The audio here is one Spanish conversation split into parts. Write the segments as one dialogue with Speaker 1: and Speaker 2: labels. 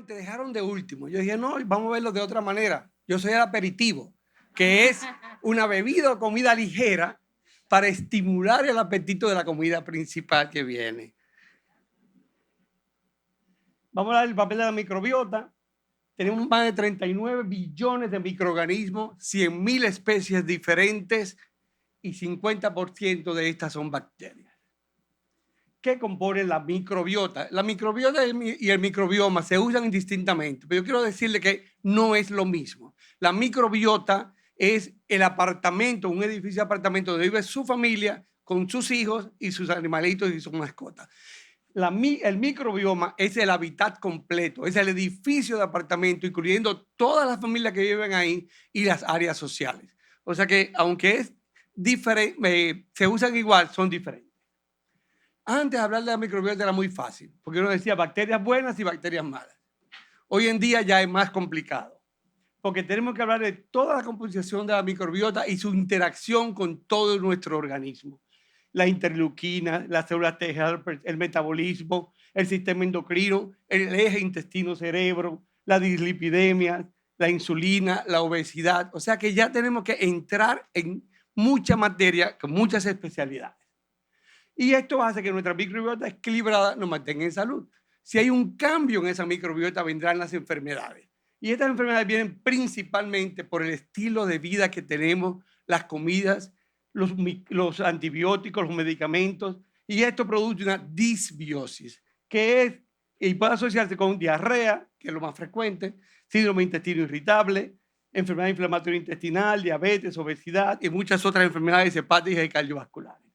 Speaker 1: te dejaron de último. Yo dije, no, vamos a verlo de otra manera. Yo soy el aperitivo, que es una bebida o comida ligera para estimular el apetito de la comida principal que viene. Vamos a ver el papel de la microbiota. Tenemos más de 39 billones de microorganismos, 100.000 especies diferentes y 50% de estas son bacterias. ¿Qué compone la microbiota? La microbiota y el microbioma se usan indistintamente, pero yo quiero decirle que no es lo mismo. La microbiota es el apartamento, un edificio de apartamento donde vive su familia con sus hijos y sus animalitos y sus mascotas. El microbioma es el hábitat completo, es el edificio de apartamento, incluyendo todas las familias que viven ahí y las áreas sociales. O sea que, aunque es diferente, se usan igual, son diferentes. Antes hablar de la microbiota era muy fácil, porque uno decía bacterias buenas y bacterias malas. Hoy en día ya es más complicado, porque tenemos que hablar de toda la composición de la microbiota y su interacción con todo nuestro organismo. La interleuquina, las células T helper, el metabolismo, el sistema endocrino, el eje intestino-cerebro, la dislipidemia, la insulina, la obesidad. O sea que ya tenemos que entrar en mucha materia con muchas especialidades. Y esto hace que nuestra microbiota equilibrada nos mantenga en salud. Si hay un cambio en esa microbiota, vendrán las enfermedades. Y estas enfermedades vienen principalmente por el estilo de vida que tenemos, las comidas, los antibióticos, los medicamentos, y esto produce una disbiosis, que es, y puede asociarse con diarrea, que es lo más frecuente, síndrome de intestino irritable, enfermedad inflamatoria intestinal, diabetes, obesidad y muchas otras enfermedades hepáticas y cardiovasculares.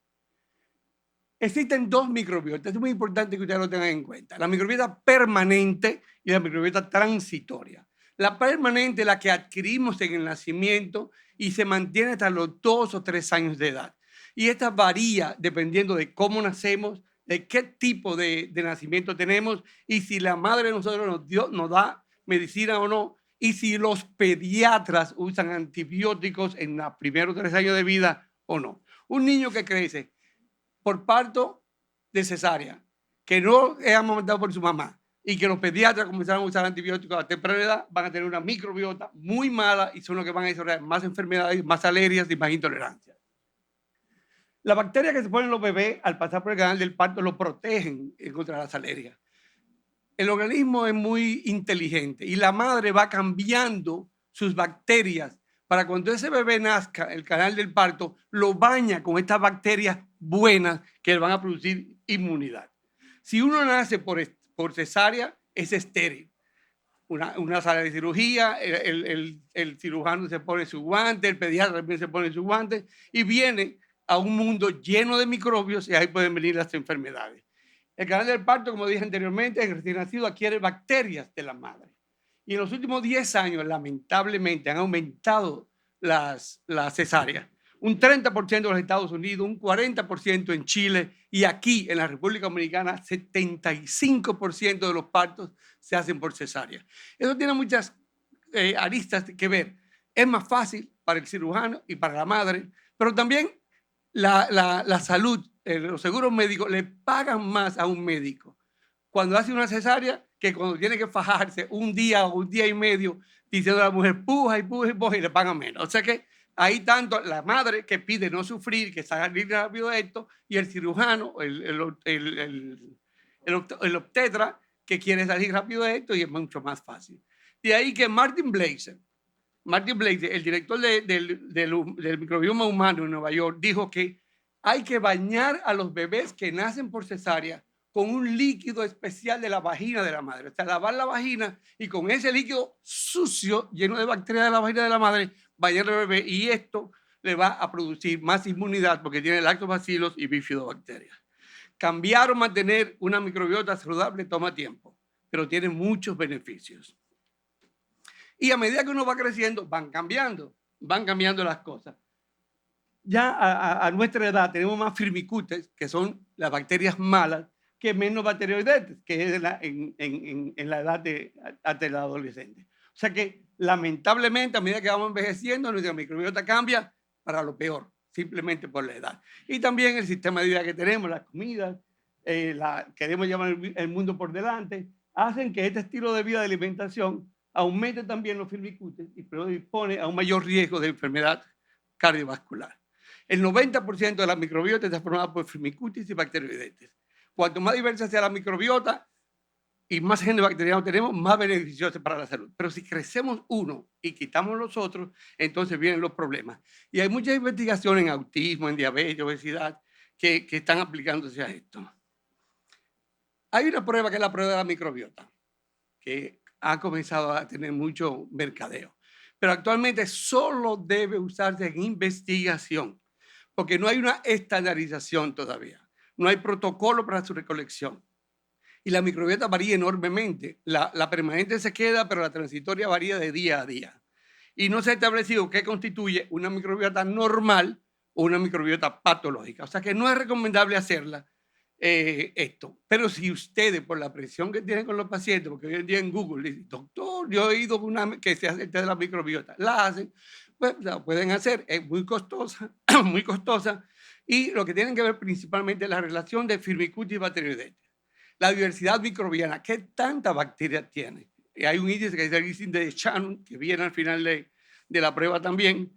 Speaker 1: Existen dos microbiotas, es muy importante que ustedes lo tengan en cuenta. La microbiota permanente y la microbiota transitoria. La permanente es la que adquirimos en el nacimiento y se mantiene hasta los 2 o 3 años de edad. Y esta varía dependiendo de cómo nacemos, de qué tipo de nacimiento tenemos y si la madre de nosotros nos da medicina o no, y si los pediatras usan antibióticos en los primeros 3 años de vida o no. Un niño que crece por parto de cesárea, que no es amamantado por su mamá y que los pediatras comenzaron a usar antibióticos a temprana edad, van a tener una microbiota muy mala y son los que van a desarrollar más enfermedades, más alergias y más intolerancias. Las bacterias que se ponen los bebés al pasar por el canal del parto lo protegen contra las alergias. El organismo es muy inteligente y la madre va cambiando sus bacterias para cuando ese bebé nazca, el canal del parto lo baña con estas bacterias buenas que le van a producir inmunidad. Si uno nace por cesárea, es estéril. Una sala de cirugía, el cirujano se pone su guante, el pediatra también se pone su guante y viene a un mundo lleno de microbios y ahí pueden venir las enfermedades. El canal del parto, como dije anteriormente, el recién nacido adquiere bacterias de la madre. Y en los últimos 10 años, lamentablemente, han aumentado las cesáreas. Un 30% en los Estados Unidos, un 40% en Chile y aquí en la República Dominicana, 75% de los partos se hacen por cesárea. Eso tiene muchas aristas que ver. Es más fácil para el cirujano y para la madre, pero también la salud, los seguros médicos le pagan más a un médico cuando hace una cesárea que cuando tiene que fajarse un día o un día y medio diciendo a la mujer puja y puja y puja y le pagan menos. O sea que hay tanto la madre que pide no sufrir, que salir rápido de esto, y el cirujano, el obstetra, que quiere salir rápido de esto y es mucho más fácil. De ahí que Martin Blaser, el director del microbioma humano en Nueva York, dijo que hay que bañar a los bebés que nacen por cesárea con un líquido especial de la vagina de la madre. O sea, lavar la vagina y con ese líquido sucio, lleno de bacterias de la vagina de la madre, bañar al bebé y esto le va a producir más inmunidad porque tiene lactobacilos y bifidobacterias. Cambiar o mantener una microbiota saludable toma tiempo, pero tiene muchos beneficios. Y a medida que uno va creciendo, van cambiando las cosas. Ya a nuestra edad tenemos más firmicutes, que son las bacterias malas, que menos bacteroidetes, que es en la edad hasta la adolescente. O sea que, lamentablemente, a medida que vamos envejeciendo, nuestra microbiota cambia para lo peor, simplemente por la edad. Y también el sistema de vida que tenemos, las comidas, queremos llevar el mundo por delante, hacen que este estilo de vida de alimentación aumente también los firmicutes y predispone a un mayor riesgo de enfermedad cardiovascular. El 90% de la microbiota está formada por firmicutes y bacteroidetes. Cuanto más diversa sea la microbiota y más genes bacterianos tenemos, más beneficioso para la salud. Pero si crecemos uno y quitamos los otros, entonces vienen los problemas. Y hay muchas investigaciones en autismo, en diabetes, obesidad, que están aplicándose a esto. Hay una prueba que es la prueba de la microbiota, que ha comenzado a tener mucho mercadeo. Pero actualmente solo debe usarse en investigación, porque no hay una estandarización todavía. No hay protocolo para su recolección. Y la microbiota varía enormemente. La permanente se queda, pero la transitoria varía de día a día. Y no se ha establecido qué constituye una microbiota normal o una microbiota patológica. O sea que no es recomendable hacerla esto. Pero si ustedes, por la presión que tienen con los pacientes, porque hoy en día en Google dicen, doctor, yo he oído que se hace el test de la microbiota, la hacen, pues la pueden hacer, es muy costosa, muy costosa, y lo que tienen que ver principalmente es la relación de firmicutes y bacteroidetes. La diversidad microbiana, ¿qué tantas bacterias tiene? Y hay un índice que es el índice de Shannon, que viene al final de la prueba también,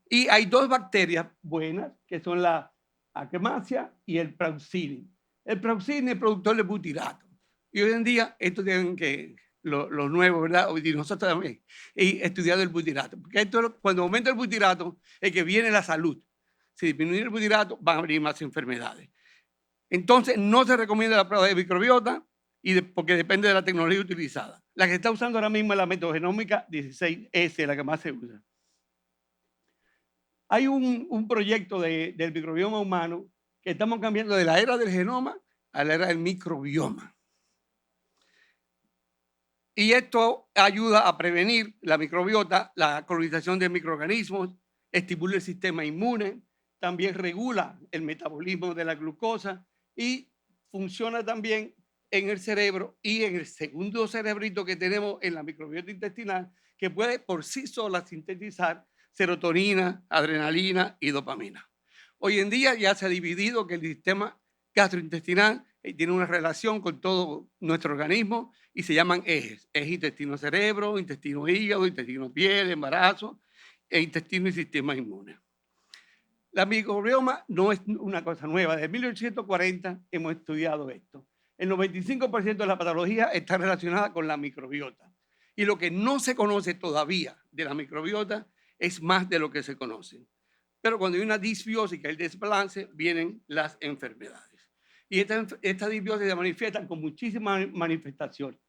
Speaker 1: y hay dos bacterias buenas, que son la Akkermansia y el Prausini. El Prausini es productor de butirato. Y hoy en día, esto tienen que, los nuevos, ¿verdad? Y nosotros también, y estudiar el butirato. Porque esto, cuando aumenta el butirato, es que viene la salud. Si disminuye el butirato, van a venir más enfermedades. Entonces, no se recomienda la prueba de microbiota porque depende de la tecnología utilizada. La que está usando ahora mismo es la metagenómica 16S, la que más se usa. Hay un proyecto del microbioma humano que estamos cambiando de la era del genoma a la era del microbioma. Y esto ayuda a prevenir la microbiota, la colonización de microorganismos, estimula el sistema inmune, también regula el metabolismo de la glucosa y funciona también en el cerebro y en el segundo cerebrito que tenemos en la microbiota intestinal, que puede por sí sola sintetizar serotonina, adrenalina y dopamina. Hoy en día ya se ha dividido que el sistema gastrointestinal tiene una relación con todo nuestro organismo y se llaman ejes. Eje intestino-cerebro, intestino-hígado, intestino-piel, embarazo, e intestino y sistema inmune. La microbioma no es una cosa nueva. Desde 1840 hemos estudiado esto. El 95% de la patología está relacionada con la microbiota. Y lo que no se conoce todavía de la microbiota es más de lo que se conoce. Pero cuando hay una disbiosis, que hay desbalance, vienen las enfermedades. Y esta disbiosis se manifiesta con muchísimas manifestaciones.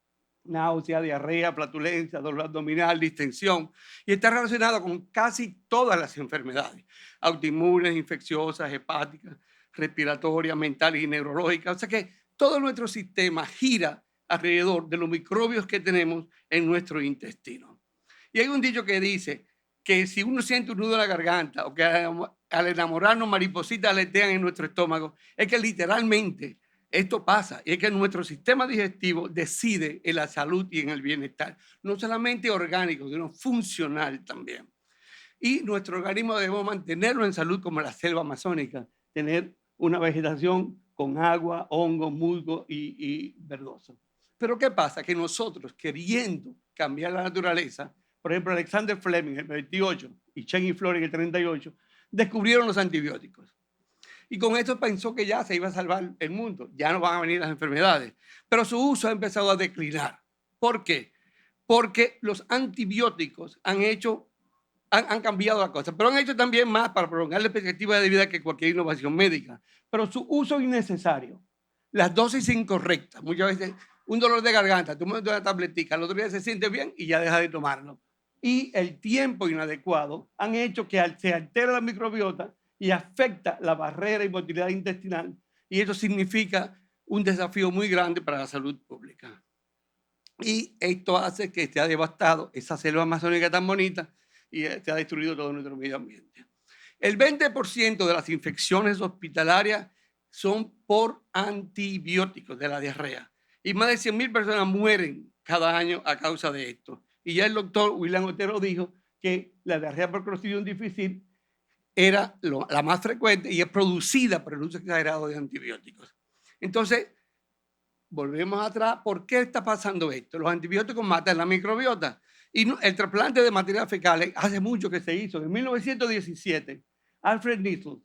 Speaker 1: Náusea, diarrea, flatulencia, dolor abdominal, distensión. Y está relacionada con casi todas las enfermedades. Autoinmunes, infecciosas, hepáticas, respiratorias, mentales y neurológicas. O sea que todo nuestro sistema gira alrededor de los microbios que tenemos en nuestro intestino. Y hay un dicho que dice que si uno siente un nudo en la garganta o que al enamorarnos maripositas aletean en nuestro estómago, es que literalmente esto pasa. Y es que nuestro sistema digestivo decide en la salud y en el bienestar, no solamente orgánico, sino funcional también. Y nuestro organismo debemos mantenerlo en salud como la selva amazónica, tener una vegetación con agua, hongo, musgo y verdoso. Pero ¿qué pasa? Que nosotros, queriendo cambiar la naturaleza, por ejemplo, Alexander Fleming en el 28 y Chen y Flores en el 38, descubrieron los antibióticos. Y con esto pensó que ya se iba a salvar el mundo, ya no van a venir las enfermedades. Pero su uso ha empezado a declinar. ¿Por qué? Porque los antibióticos han cambiado la cosa, pero han hecho también más para prolongar la perspectiva de vida que cualquier innovación médica. Pero su uso es innecesario. Las dosis incorrectas. Muchas veces un dolor de garganta, tú me das una tabletica, al otro día se siente bien y ya deja de tomarlo. Y el tiempo inadecuado han hecho que se altere la microbiota y afecta la barrera y motilidad intestinal. Y eso significa un desafío muy grande para la salud pública. Y esto hace que se ha devastado esa selva amazónica tan bonita y se ha destruido todo nuestro medio ambiente. El 20% de las infecciones hospitalarias son por antibióticos de la diarrea. Y más de 100.000 personas mueren cada año a causa de esto. Y ya el doctor William Otero dijo que la diarrea por Clostridium difficile era la más frecuente y es producida por el uso exagerado de antibióticos. Entonces, volvemos atrás. ¿Por qué está pasando esto? Los antibióticos matan la microbiota. Y el trasplante de materias fecales hace mucho que se hizo. En 1917, Alfred Nissl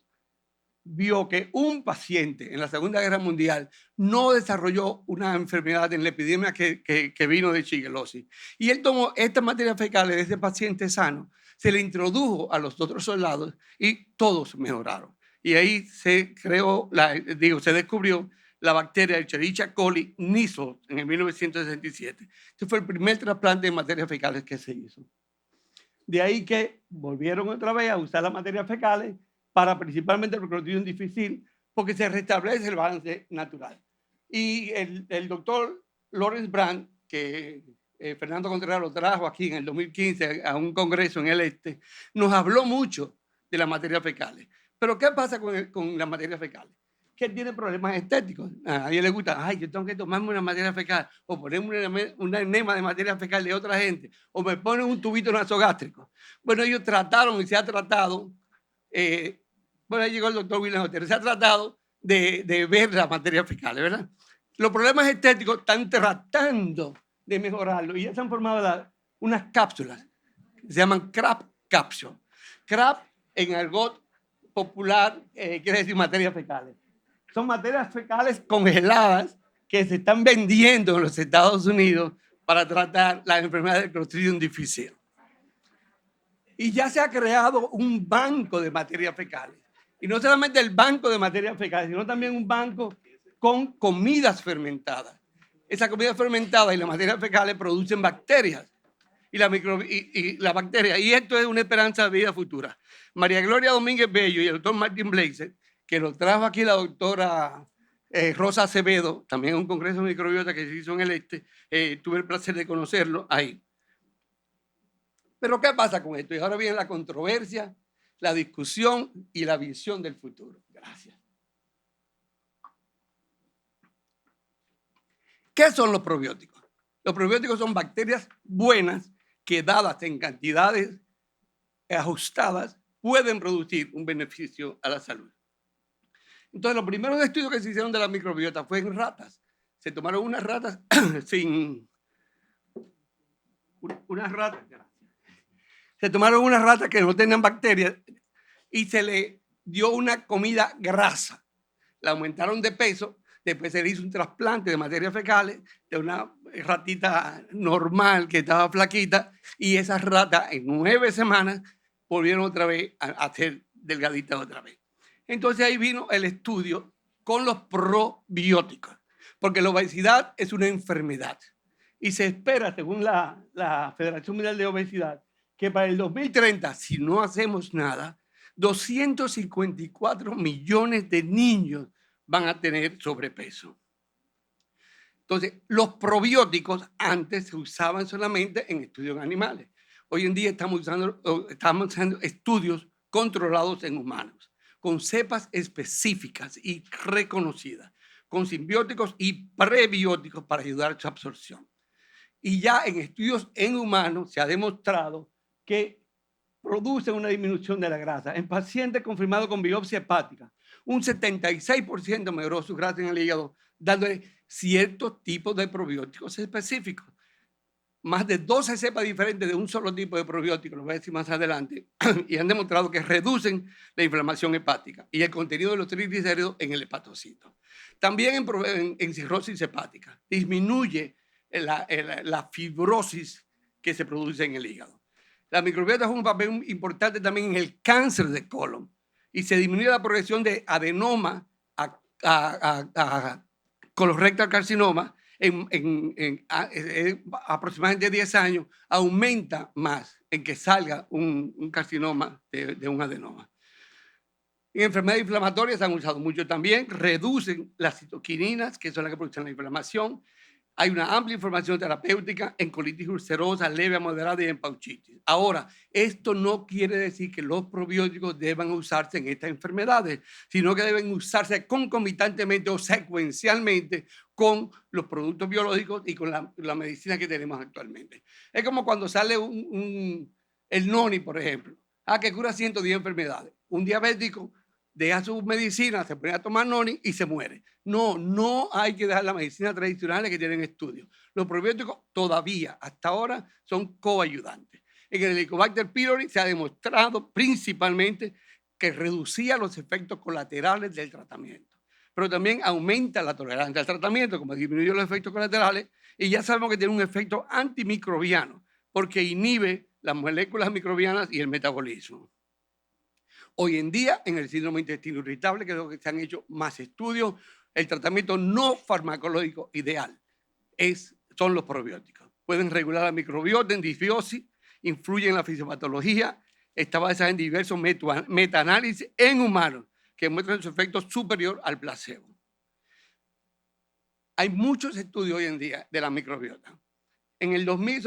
Speaker 1: vio que un paciente en la Segunda Guerra Mundial no desarrolló una enfermedad en la epidemia que vino de shigellosis. Y él tomó estas materias fecales de ese paciente sano, se le introdujo a los otros soldados y todos mejoraron. Y ahí se creó, se descubrió la bacteria Escherichia coli Nissl en el 1967. Este fue el primer trasplante de materias fecales que se hizo. De ahí que volvieron otra vez a usar las materias fecales para principalmente el Clostridium difficile, porque se restablece el balance natural. Y el doctor Lawrence Brand, que Fernando Contreras lo trajo aquí en el 2015 a un congreso en el este, nos habló mucho de las materias fecales. Pero ¿qué pasa con las materias fecales? Que él tiene problemas estéticos. A él le gusta, ay, yo tengo que tomarme una materia fecal, o ponerme una enema de materia fecal de otra gente, o me ponen un tubito nasogástrico. Bueno, ellos trataron y se ha tratado, bueno, ahí llegó el doctor William Otero, se ha tratado de ver las materias fecales, ¿verdad? Los problemas estéticos están tratando de mejorarlo y ya se han formado unas cápsulas que se llaman CRAP capsule. CRAP en argot popular quiere decir materias fecales. Son materias fecales congeladas que se están vendiendo en los Estados Unidos para tratar las enfermedades del Clostridium difficile. Y ya se ha creado un banco de materias fecales. Y no solamente el banco de materias fecales, sino también un banco con comidas fermentadas. Esa comida fermentada y las materias fecales producen bacterias. Y la bacteria. Y esto es una esperanza de vida futura. María Gloria Domínguez Bello y el doctor Martin Blaser, que lo trajo aquí la doctora Rosa Acevedo, también en un congreso de microbiota que se hizo en el este, tuve el placer de conocerlo ahí. Pero ¿qué pasa con esto? Y ahora viene la controversia, la discusión y la visión del futuro. Gracias. ¿Qué son los probióticos? Los probióticos son bacterias buenas que, dadas en cantidades ajustadas, pueden producir un beneficio a la salud. Entonces, los primeros estudios que se hicieron de la microbiota fue en ratas. Se tomaron unas ratas se tomaron unas ratas que no tenían bacterias y se le dio una comida grasa. La aumentaron de peso, después se le hizo un trasplante de materias fecales de una ratita normal que estaba flaquita y esas ratas en 9 semanas volvieron otra vez a ser delgaditas otra vez. Entonces ahí vino el estudio con los probióticos, porque la obesidad es una enfermedad y se espera, según la Federación Mundial de Obesidad, que para el 2030, si no hacemos nada, 254 millones de niños van a tener sobrepeso. Entonces, los probióticos antes se usaban solamente en estudios en animales. Hoy en día estamos usando estudios controlados en humanos, con cepas específicas y reconocidas, con simbióticos y prebióticos para ayudar a su absorción. Y ya en estudios en humanos se ha demostrado que producen una disminución de la grasa. En pacientes confirmados con biopsia hepática, un 76% mejoró su grasa en el hígado, dándole ciertos tipos de probióticos específicos. Más de 12 cepas diferentes de un solo tipo de probiótico, lo voy a decir más adelante, y han demostrado que reducen la inflamación hepática y el contenido de los triglicéridos en el hepatocito. También en cirrosis hepática, disminuye la fibrosis que se produce en el hígado. La microbiota juega un papel importante también en el cáncer de colon y se disminuye la progresión de adenoma a colorectal carcinoma en aproximadamente 10 años, aumenta más en que salga un carcinoma de un adenoma. En enfermedades inflamatorias se han usado mucho también, reducen las citoquininas, que son las que producen la inflamación. Hay una amplia información terapéutica en colitis ulcerosa, leve a moderada y en pouchitis. Ahora, esto no quiere decir que los probióticos deban usarse en estas enfermedades, sino que deben usarse concomitantemente o secuencialmente con los productos biológicos y con la medicina que tenemos actualmente. Es como cuando sale el noni, por ejemplo, que cura 110 enfermedades. Un diabético deja su medicina, se pone a tomar noni y se muere. No, no hay que dejar la medicina tradicional que tienen estudios. Los probióticos todavía, hasta ahora, son coayudantes. En el Helicobacter pylori se ha demostrado principalmente que reducía los efectos colaterales del tratamiento, pero también aumenta la tolerancia al tratamiento, como disminuyó los efectos colaterales, y ya sabemos que tiene un efecto antimicrobiano, porque inhibe las moléculas microbianas y el metabolismo. Hoy en día, en el síndrome de intestino irritable, que es lo que se han hecho más estudios, el tratamiento no farmacológico ideal son los probióticos. Pueden regular la microbiota en disbiosis, influyen en la fisiopatología, está basada en diversos metaanálisis en humanos que muestran su efecto superior al placebo. Hay muchos estudios hoy en día de la microbiota. En el 2012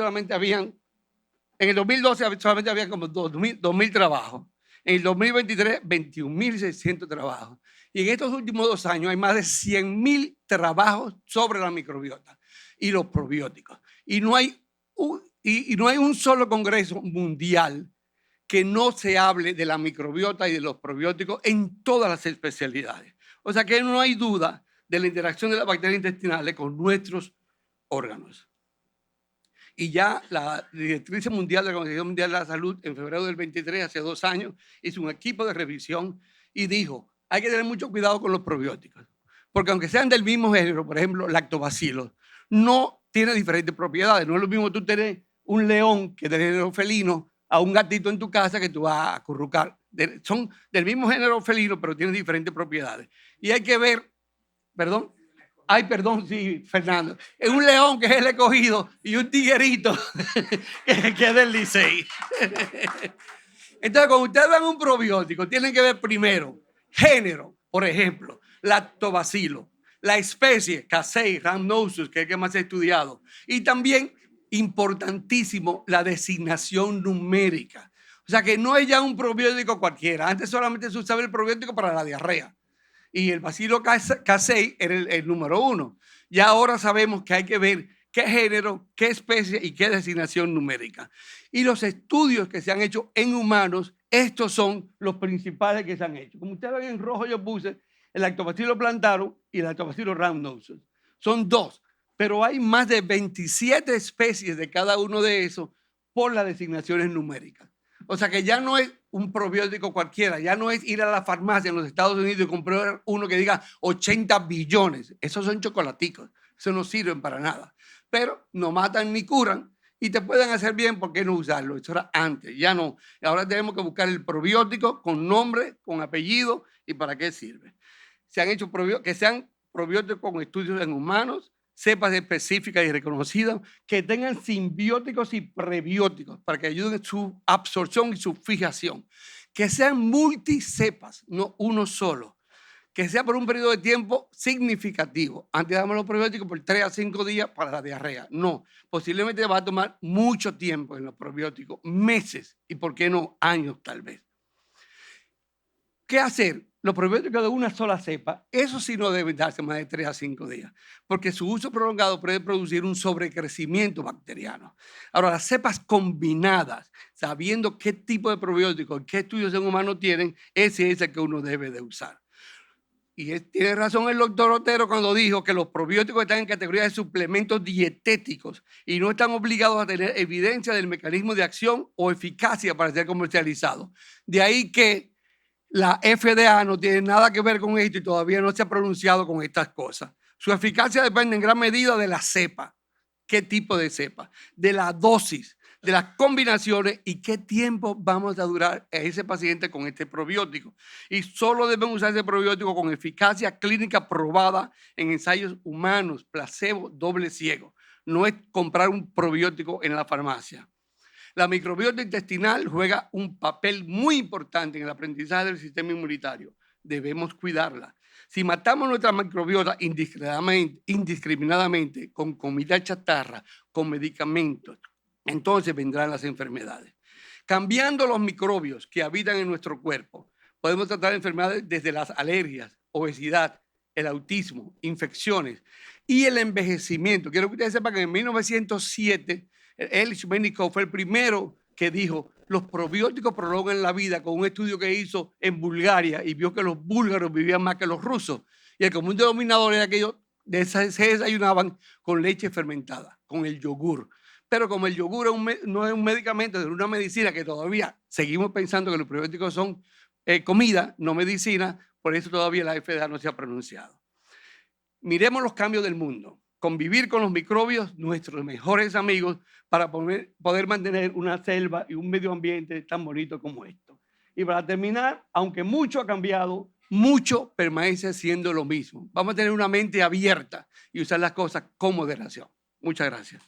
Speaker 1: solamente había como 2.000 trabajos. En el 2023, 21.600 trabajos. Y en estos últimos 2 años hay más de 100.000 trabajos sobre la microbiota y los probióticos. Y no hay un solo congreso mundial que no se hable de la microbiota y de los probióticos en todas las especialidades. O sea que no hay duda de la interacción de las bacterias intestinales con nuestros órganos. Y ya la Directriz Mundial de la Organización Mundial de la Salud, en febrero del 23, hace 2 años, hizo un equipo de revisión y dijo, hay que tener mucho cuidado con los probióticos, porque aunque sean del mismo género, por ejemplo, lactobacilos, no tiene diferentes propiedades. No es lo mismo tú tener un león que del género felino a un gatito en tu casa que tú vas a acurrucar. Son del mismo género felino, pero tienen diferentes propiedades. Y hay que ver, perdón, sí, Fernando. Es un león que es el escogido y un tiguerito que es del Licey. Entonces, cuando ustedes ven un probiótico, tienen que ver primero género, por ejemplo, lactobacilo, la especie, Casei, Rhamnosus, que es el que más he estudiado, y también, importantísimo, la designación numérica. O sea, que no es ya un probiótico cualquiera. Antes solamente se usaba el probiótico para la diarrea. Y el bacilo Casei era el número 1. Ya ahora sabemos que hay que ver qué género, qué especie y qué designación numérica. Y los estudios que se han hecho en humanos, estos son los principales que se han hecho. Como ustedes ven en rojo yo puse el Lactobacillus plantarum y el Lactobacillus rhamnosus. Son 2, pero hay más de 27 especies de cada uno de esos por las designaciones numéricas. O sea que ya no es un probiótico cualquiera, ya no es ir a la farmacia en los Estados Unidos y comprar uno que diga 80 billones. Esos son chocolaticos, eso no sirven para nada. Pero no matan ni curan y te pueden hacer bien, ¿por qué no usarlo? Eso era antes, ya no. Ahora tenemos que buscar el probiótico con nombre, con apellido y para qué sirve. Se han hecho que sean probióticos con estudios en humanos, cepas específicas y reconocidas, que tengan simbióticos y prebióticos para que ayuden su absorción y su fijación. Que sean multicepas, no uno solo. Que sea por un periodo de tiempo significativo. Antes damos los probióticos por 3 a 5 días para la diarrea. No, posiblemente va a tomar mucho tiempo en los probióticos, meses y, ¿por qué no, años tal vez? ¿Qué hacer? Los probióticos de una sola cepa, eso sí no deben darse más de 3 a 5 días, porque su uso prolongado puede producir un sobrecrecimiento bacteriano. Ahora, las cepas combinadas, sabiendo qué tipo de probióticos, qué estudios en humanos tienen, ese es el que uno debe de usar. Y tiene razón el doctor Otero cuando dijo que los probióticos están en categoría de suplementos dietéticos y no están obligados a tener evidencia del mecanismo de acción o eficacia para ser comercializados. De ahí que la FDA no tiene nada que ver con esto y todavía no se ha pronunciado con estas cosas. Su eficacia depende en gran medida de la cepa. ¿Qué tipo de cepa? De la dosis, de las combinaciones y qué tiempo vamos a durar a ese paciente con este probiótico. Y solo deben usar ese probiótico con eficacia clínica probada en ensayos humanos, placebo, doble ciego. No es comprar un probiótico en la farmacia. La microbiota intestinal juega un papel muy importante en el aprendizaje del sistema inmunitario. Debemos cuidarla. Si matamos nuestra microbiota indiscriminadamente con comida chatarra, con medicamentos, entonces vendrán las enfermedades. Cambiando los microbios que habitan en nuestro cuerpo, podemos tratar enfermedades desde las alergias, obesidad, el autismo, infecciones y el envejecimiento. Quiero que ustedes sepan que en 1907 Ehrlich Mennikov fue el primero que dijo, los probióticos prolongan la vida, con un estudio que hizo en Bulgaria y vio que los búlgaros vivían más que los rusos. Y el común denominador era que ellos se desayunaban con leche fermentada, con el yogur. Pero como el yogur no es un medicamento, es una medicina que todavía seguimos pensando que los probióticos son comida, no medicina, por eso todavía la FDA no se ha pronunciado. Miremos los cambios del mundo. Convivir con los microbios, nuestros mejores amigos, para poder mantener una selva y un medio ambiente tan bonito como esto. Y para terminar, aunque mucho ha cambiado, mucho permanece siendo lo mismo. Vamos a tener una mente abierta y usar las cosas con moderación. Muchas gracias.